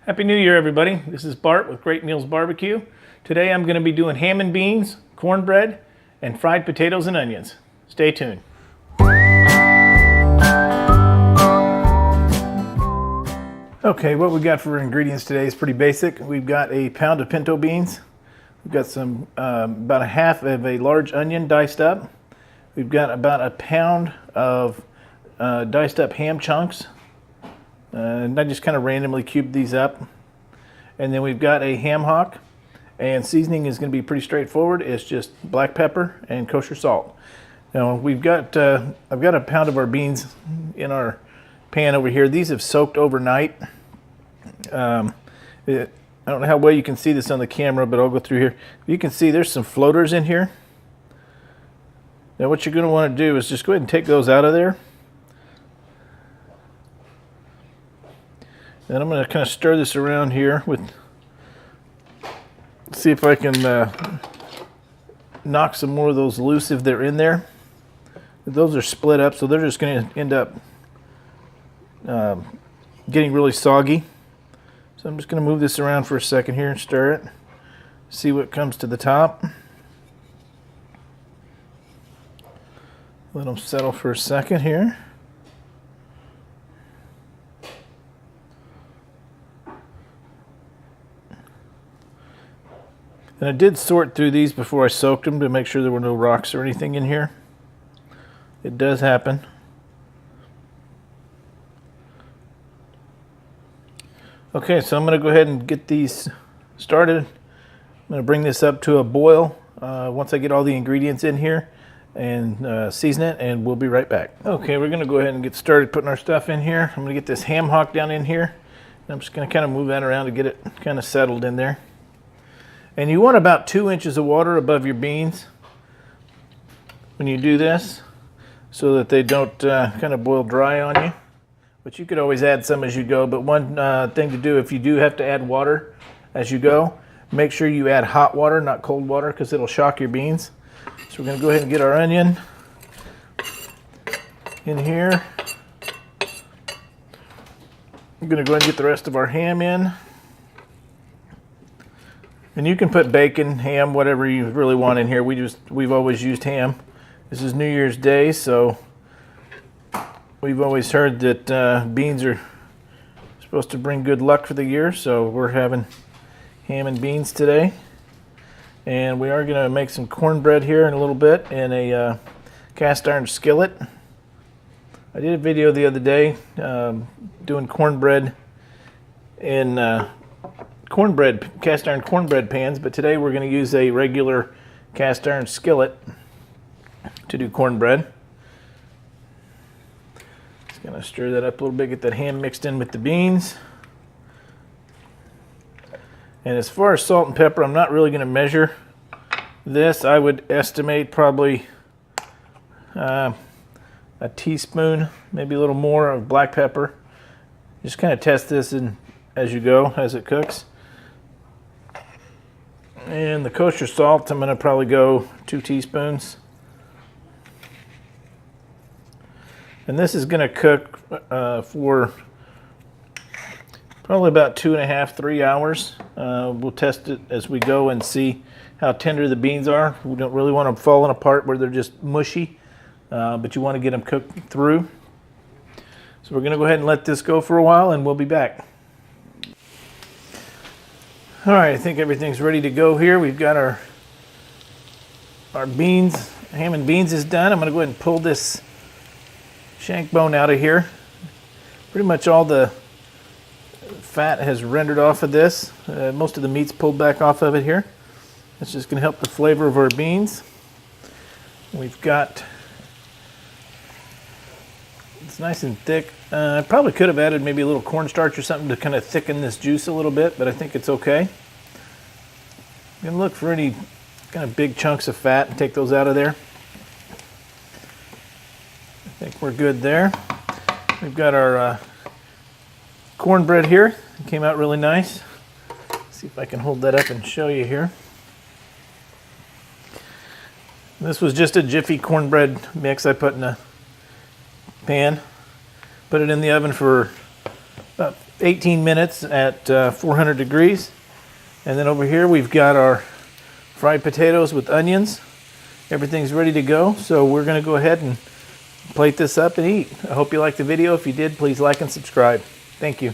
Happy New Year, everybody. This is Bart with Great Meals Barbecue. Today I'm going to be doing ham and beans, cornbread, and fried potatoes and onions. Stay tuned. Okay, what we got for ingredients today is pretty basic. We've got a pound of pinto beans. We've got some about a half of a large onion diced up. We've got about a pound of diced up ham chunks. And I just kind of randomly cubed these up. And then we've got a ham hock, and seasoning is going to be pretty straightforward. It's just black pepper and kosher salt. Now we've got I've got a pound of our beans in our pan over here. These have soaked overnight. I don't know how well you can see this on the camera, but I'll go through here. You can see there's some floaters in here. Now what you're going to want to do is just go ahead and take those out of there. And I'm going to kind of stir this around here with, see if I can knock some more of those loose if they're in there. Those are split up, so they're just going to end up getting really soggy. So I'm just going to move this around for a second here and stir it. See what comes to the top. Let them settle for a second here. And I did sort through these before I soaked them to make sure there were no rocks or anything in here. It does happen. Okay, so I'm going to go ahead and get these started. I'm going to bring this up to a boil once I get all the ingredients in here and season it, and we'll be right back. Okay, we're going to go ahead and get started putting our stuff in here. I'm going to get this ham hock down in here. And I'm just going to kind of move that around to get it kind of settled in there. And you want about 2 inches of water above your beans when you do this, so that they don't kind of boil dry on you. But you could always add some as you go. But one thing to do, if you do have to add water as you go, make sure you add hot water, not cold water, because it'll shock your beans. So we're going to go ahead and get our onion in here. I'm going to go ahead and get the rest of our ham in. And you can put bacon, ham, whatever you really want in here. We've always used ham. This is New Year's Day, so we've always heard that beans are supposed to bring good luck for the year. So we're having ham and beans today. And we are going to make some cornbread here in a little bit in a cast iron skillet. I did a video the other day doing cornbread in cast iron cornbread pans, but today we're going to use a regular cast iron skillet to do cornbread. Just going to stir that up a little bit, get that ham mixed in with the beans. And as far as salt and pepper, I'm not really going to measure this. I would estimate probably a teaspoon, maybe a little more of black pepper. Just kind of test this as you go, as it cooks. And the kosher salt, I'm going to probably go 2 teaspoons. And this is going to cook for probably about 2.5 to 3 hours. We'll test it as we go and see how tender the beans are. We don't really want them falling apart where they're just mushy, but you want to get them cooked through. So we're going to go ahead and let this go for a while, and we'll be back. All right, I think everything's ready to go here. We've got our beans, ham and beans is done. I'm going to go ahead and pull this shank bone out of here. Pretty much all the fat has rendered off of this. Most of the meat's pulled back off of it here. It's just going to help the flavor of our beans. We've got, it's nice and thick. I probably could have added maybe a little cornstarch or something to kind of thicken this juice a little bit, but I think it's okay. I'm going to look for any kind of big chunks of fat and take those out of there. I think we're good there. We've got our cornbread here. It came out really nice. Let's see if I can hold that up and show you here. This was just a Jiffy cornbread mix I put in a pan. Put it in the oven for about 18 minutes at 400 degrees. And then over here we've got our fried potatoes with onions. Everything's ready to go, so we're going to go ahead and plate this up and eat. I hope you liked the video. If you did, please like and subscribe. Thank you.